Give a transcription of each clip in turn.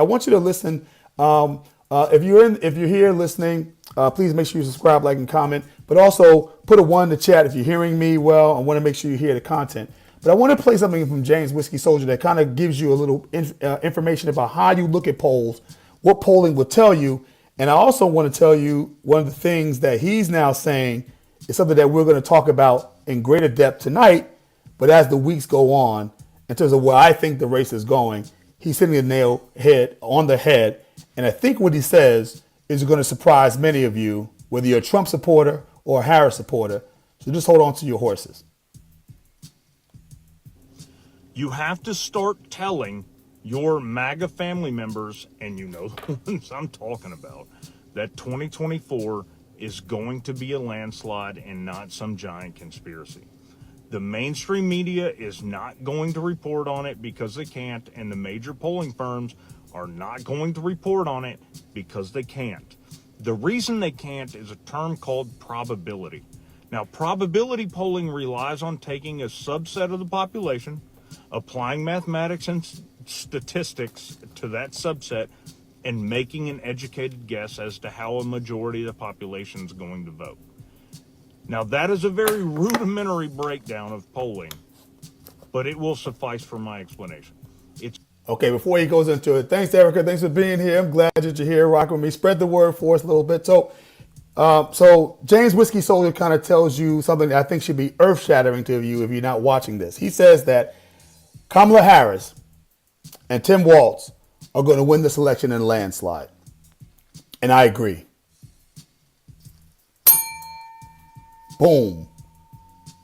I want you to listen. If you're here listening, please make sure you subscribe, like, and comment. But also put a 1 in the chat if you're hearing me well. I want to make sure you hear the content. But I want to play something from James Whiskey Soldier that kind of gives you a little information about how you look at polls, what polling will tell you. And I also want to tell you one of the things that he's now saying is something that we're going to talk about in greater depth tonight. But as the weeks go on, in terms of where I think the race is going, he's hitting the nail on the head. And I think what he says is going to surprise many of you, whether you're a Trump supporter or a Harris supporter. So just hold on to your horses. You have to start telling your MAGA family members, and you know the ones I'm talking about, that 2024 is going to be a landslide and not some giant conspiracy. The mainstream media is not going to report on it because they can't, and the major polling firms are not going to report on it because they can't. The reason they can't is a term called probability. Now, probability polling relies on taking a subset of the population, applying mathematics and statistics to that subset, and making an educated guess as to how a majority of the population is going to vote. Now, that is a very rudimentary breakdown of polling, but it will suffice for my explanation. Okay, before he goes into it, thanks, Erica. Thanks for being here. I'm glad that you're here, rocking with me. Spread the word for us a little bit. So James Whiskey Soldier kind of tells you something that I think should be earth-shattering to you if you're not watching this. He says that Kamala Harris and Tim Walz are going to win this election in a landslide. And I agree. Boom.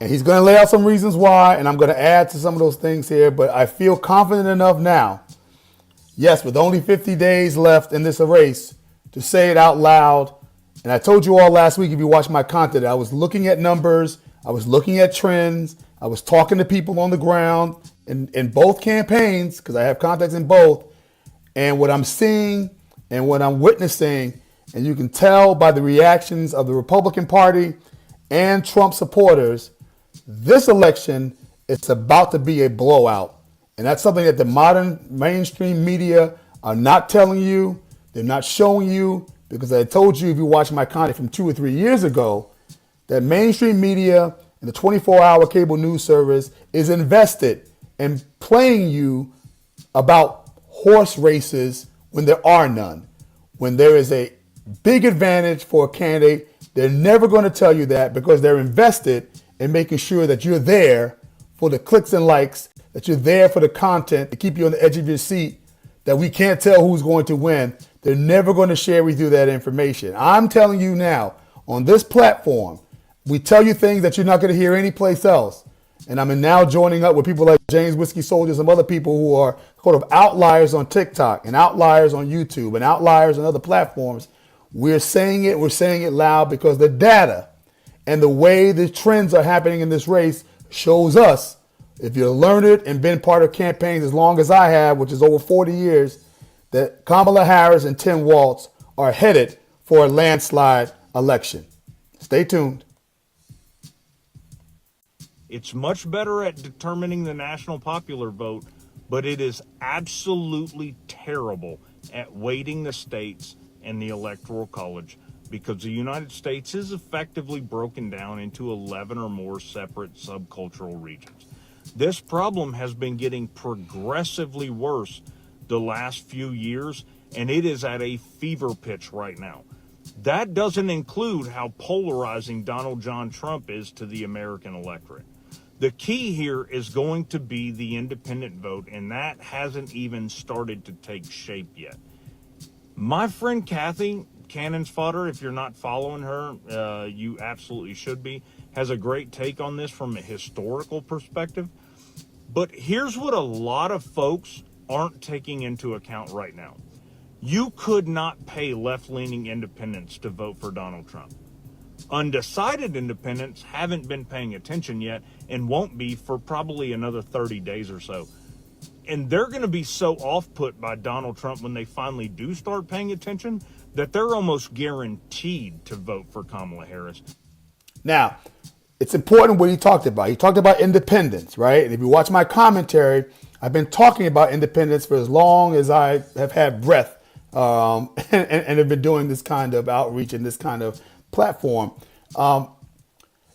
And he's going to lay out some reasons why, and I'm going to add to some of those things here, but I feel confident enough now, yes, with only 50 days left in this race, to say it out loud. And I told you all last week, if you watched my content, I was looking at numbers, I was looking at trends, I was talking to people on the ground in both campaigns, because I have contacts in both, and what I'm seeing and what I'm witnessing, and you can tell by the reactions of the Republican Party and Trump supporters, this election is about to be a blowout. And that's something that the modern mainstream media are not telling you. They're not showing you, because I told you, if you watch my content from 2 or 3 years ago, that mainstream media and the 24-hour cable news service is invested in playing you about horse races when there are none. When there is a big advantage for a candidate, they're never going to tell you that, because they're invested in making sure that you're there for the clicks and likes, that you're there for the content to keep you on the edge of your seat, that we can't tell who's going to win. They're never going to share with you that information. I'm telling you now, on this platform, we tell you things that you're not going to hear anyplace else. And I'm now joining up with people like James Whiskey Soldier, some other people who are sort of outliers on TikTok and outliers on YouTube and outliers on other platforms. We're saying it loud, because the data and the way the trends are happening in this race shows us, if you've learned and been part of campaigns as long as I have, which is over 40 years, that Kamala Harris and Tim Walz are headed for a landslide election. Stay tuned. It's much better at determining the national popular vote, but it is absolutely terrible at weighting the states and the Electoral College, because the United States is effectively broken down into 11 or more separate subcultural regions. This problem has been getting progressively worse the last few years, and it is at a fever pitch right now. That doesn't include how polarizing Donald John Trump is to the American electorate. The key here is going to be the independent vote, and that hasn't even started to take shape yet. My friend Kathy, Cannon's Fodder, if you're not following her, you absolutely should be, has a great take on this from a historical perspective. But here's what a lot of folks aren't taking into account right now. You could not pay left-leaning independents to vote for Donald Trump. Undecided independents haven't been paying attention yet and won't be for probably another 30 days or so. And they're going to be so off-put by Donald Trump when they finally do start paying attention that they're almost guaranteed to vote for Kamala Harris. Now, it's important what he talked about. He talked about independence, right? And if you watch my commentary, I've been talking about independence for as long as I have had breath, and have been doing this kind of outreach and this kind of platform.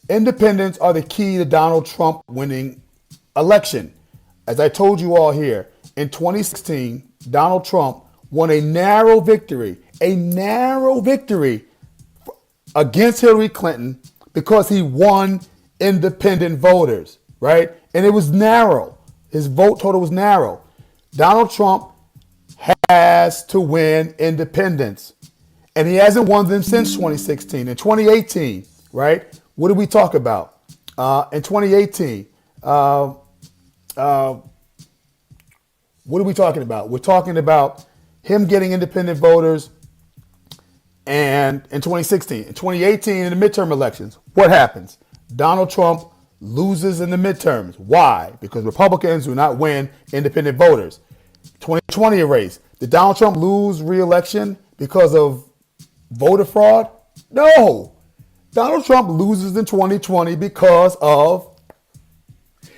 Independents are the key to Donald Trump winning election. As I told you all here, in 2016, Donald Trump won a narrow victory against Hillary Clinton because he won independent voters, right? And it was narrow. His vote total was narrow. Donald Trump has to win independents. And he hasn't won them since 2016. In 2018, right? What did we talk about? In 2018, what are we talking about? We're talking about him getting independent voters and in 2016. In 2018, in the midterm elections, what happens? Donald Trump loses in the midterms. Why? Because Republicans do not win independent voters. 2020 race. Did Donald Trump lose re-election because of voter fraud? No. Donald Trump loses in 2020 because of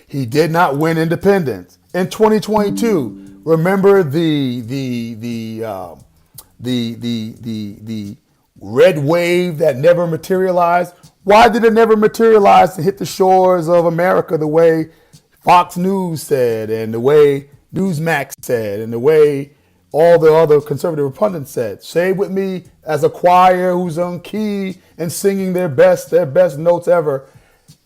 he did not win independents. In 2022, remember the red wave that never materialized? Why did it never materialize to hit the shores of America the way Fox News said, and the way Newsmax said, and the way all the other conservative pundits said? Say it with me as a choir who's on key and singing their best notes ever.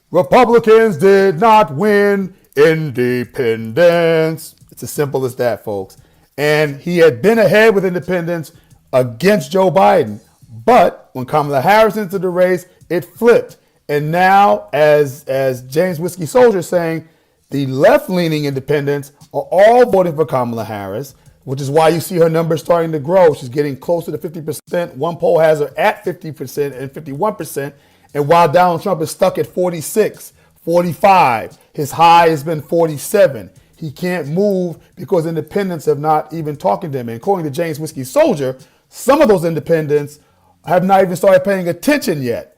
Republicans did not win independence. It's as simple as that, folks. And he had been ahead with independents against Joe Biden. But when Kamala Harris entered the race, it flipped. And now, as James Whiskey Soldier is saying, the left-leaning independents are all voting for Kamala Harris, which is why you see her numbers starting to grow. She's getting closer to 50%. One poll has her at 50% and 51%. And while Donald Trump is stuck at 46, 45, his high has been 47. He can't move because independents have not even talking to him. And according to James Whiskey Soldier, some of those independents have not even started paying attention yet.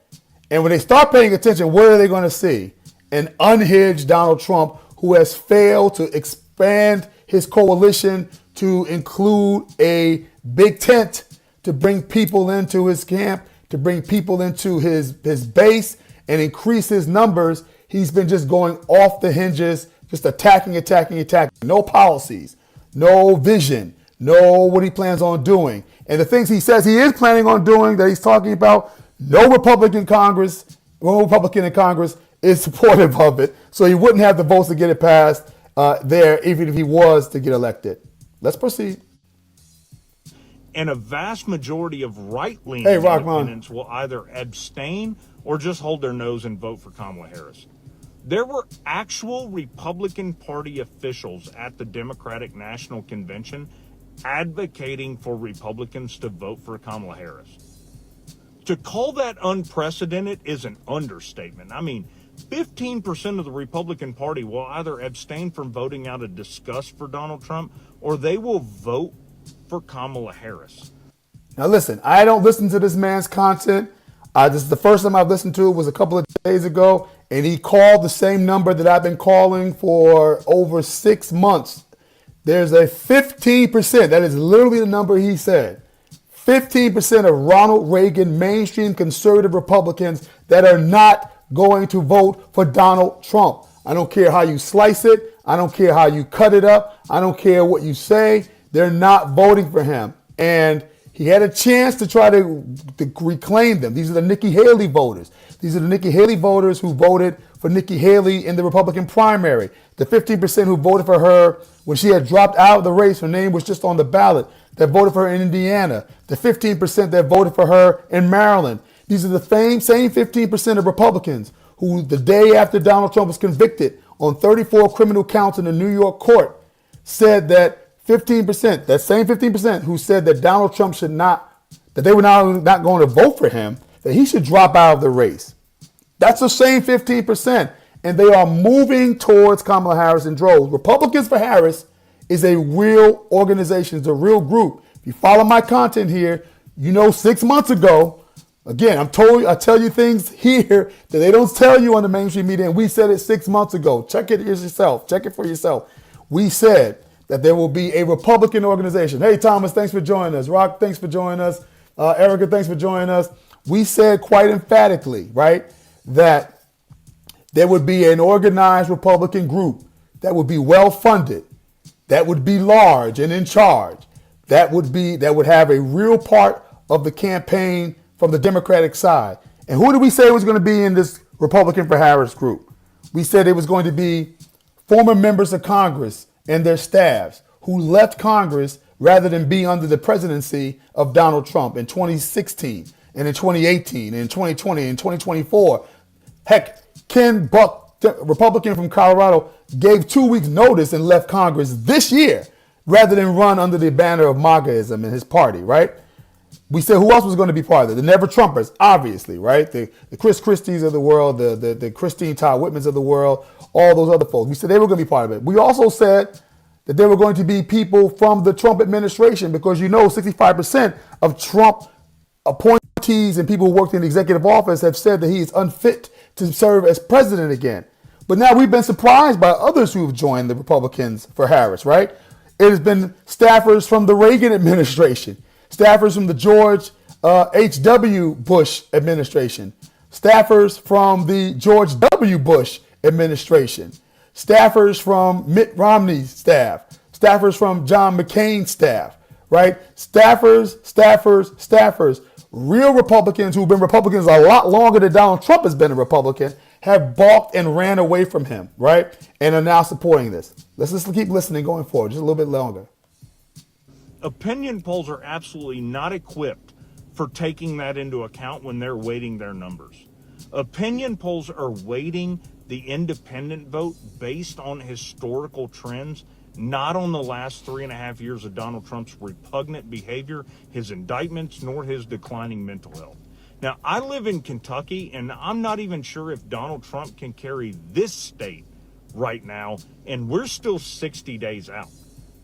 And when they start paying attention, what are they going to see? An unhinged Donald Trump who has failed to expand his coalition to include a big tent to bring people into his camp, to bring people into his base and increase his numbers. He's been just going off the hinges, just attacking. No policies, no vision, no what he plans on doing. And the things he says he is planning on doing that he's talking about, no Republican in Congress is supportive of it. So he wouldn't have the votes to get it passed there, even if he was to get elected. Let's proceed. And a vast majority of right-leaning independents will either abstain or just hold their nose and vote for Kamala Harris. There were actual Republican Party officials at the Democratic National Convention advocating for Republicans to vote for Kamala Harris. To call that unprecedented is an understatement. I mean, 15% of the Republican Party will either abstain from voting out of disgust for Donald Trump, or they will vote for Kamala Harris. Now listen, I don't listen to this man's content. This is the first time I've listened to it was a couple of days ago, and he called the same number that I've been calling for over 6 months. There's a 15%, that is literally the number he said, 15% of Ronald Reagan mainstream conservative Republicans that are not going to vote for Donald Trump. I don't care how you slice it. I don't care how you cut it up. I don't care what you say. They're not voting for him. And he had a chance to try to reclaim them. These are the Nikki Haley voters. These are the Nikki Haley voters who voted for Nikki Haley in the Republican primary. The 15% who voted for her when she had dropped out of the race, her name was just on the ballot, that voted for her in Indiana. The 15% that voted for her in Maryland. These are the same 15% of Republicans who the day after Donald Trump was convicted on 34 criminal counts in a New York court said that 15%, that same 15% who said that Donald Trump should not, that they were not going to vote for him, that he should drop out of the race. That's the same 15%. And they are moving towards Kamala Harris in droves. Republicans for Harris is a real organization, it's a real group. If you follow my content here, you know 6 months ago, again, I tell you things here that they don't tell you on the mainstream media, and we said it 6 months ago. Check it yourself. Check it for yourself. we said that there will be a Republican organization. Hey, Thomas, thanks for joining us. Rock, thanks for joining us. Erica, thanks for joining us. We said quite emphatically, right, that there would be an organized Republican group that would be well-funded, that would be large and in charge, that would have a real part of the campaign from the Democratic side. And who did we say was going to be in this Republican for Harris group? We said it was going to be former members of Congress and their staffs who left Congress rather than be under the presidency of Donald Trump in 2016 and in 2018 and in 2020 and 2024. Heck, Ken Buck, Republican from Colorado, gave 2 weeks notice and left Congress this year rather than run under the banner of MAGAism and his party, right? We said who else was going to be part of it? The Never Trumpers, obviously, right? The Chris Christies of the world, the Christine Todd Whitmans of the world, all those other folks. We said they were going to be part of it. We also said that there were going to be people from the Trump administration because 65% of Trump appointees and people who worked in the executive office have said that he is unfit to serve as president again. But now we've been surprised by others who have joined the Republicans for Harris, right? It has been staffers from the Reagan administration, staffers from the George H.W. Bush administration, staffers from the George W. Bush administration, staffers from Mitt Romney's staff, staffers from John McCain's staff, right? Staffers. Real Republicans who've been Republicans a lot longer than Donald Trump has been a Republican have balked and ran away from him, right? And are now supporting this. Let's just keep listening going forward, just a little bit longer. Opinion polls are absolutely not equipped for taking that into account when they're weighting their numbers. Opinion polls are weighting the independent vote based on historical trends, not on the last 3.5 years of Donald Trump's repugnant behavior, his indictments, nor his declining mental health. Now, I live in Kentucky, and I'm not even sure if Donald Trump can carry this state right now, and we're still 60 days out.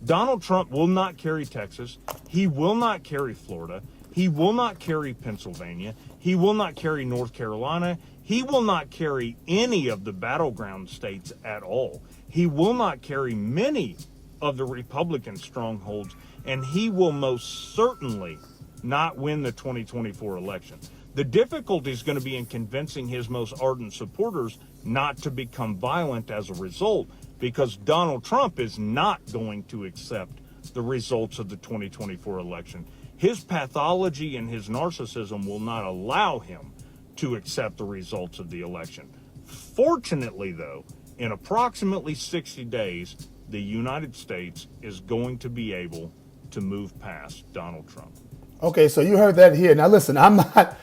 Donald Trump will not carry Texas. He will not carry Florida. He will not carry Pennsylvania. He will not carry North Carolina. He will not carry any of the battleground states at all. He will not carry many of the Republican strongholds, and he will most certainly not win the 2024 election. The difficulty is going to be in convincing his most ardent supporters not to become violent as a result, because Donald Trump is not going to accept the results of the 2024 election. His pathology and his narcissism will not allow him to accept the results of the election. Fortunately, though, in approximately 60 days, the United States is going to be able to move past Donald Trump. Okay, so you heard that here. Now listen, I'm not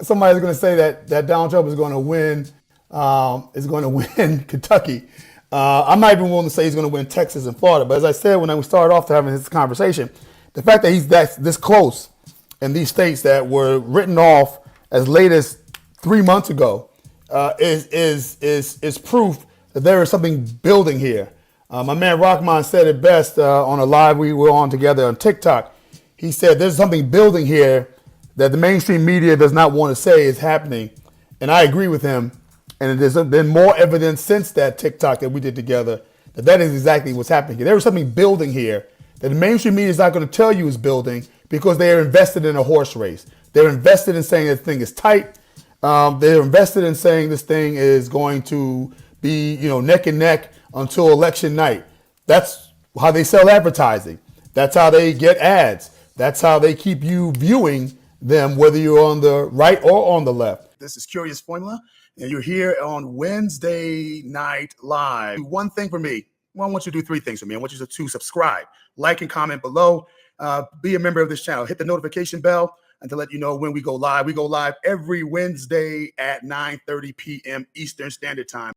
somebody who's going to say that Donald Trump is going to win Kentucky. I'm not even willing to say he's going to win Texas and Florida. But as I said when we started off having this conversation, the fact that he's this close in these states that were written off as late as 3 months ago is proof that there is something building here. My man Rockman said it best on a live we were on together on TikTok. He said there's something building here that the mainstream media does not want to say is happening. And I agree with him. And there's been more evidence since that TikTok that we did together that is exactly what's happening here. There is something building here that the mainstream media is not going to tell you is building because they are invested in a horse race. They're invested in saying this thing is tight. They're invested in saying this thing is going to be, neck and neck until election night. That's how they sell advertising. That's how they get ads. That's how they keep you viewing them, whether you're on the right or on the left. This is Curious Formula, and you're here on Wednesday Night Live. One thing for me. Well, I want you to do 3 things for me. I want you to subscribe, like, and comment below. Be a member of this channel. Hit the notification bell and to let you know when we go live. We go live every Wednesday at 9:30 p.m. Eastern Standard Time.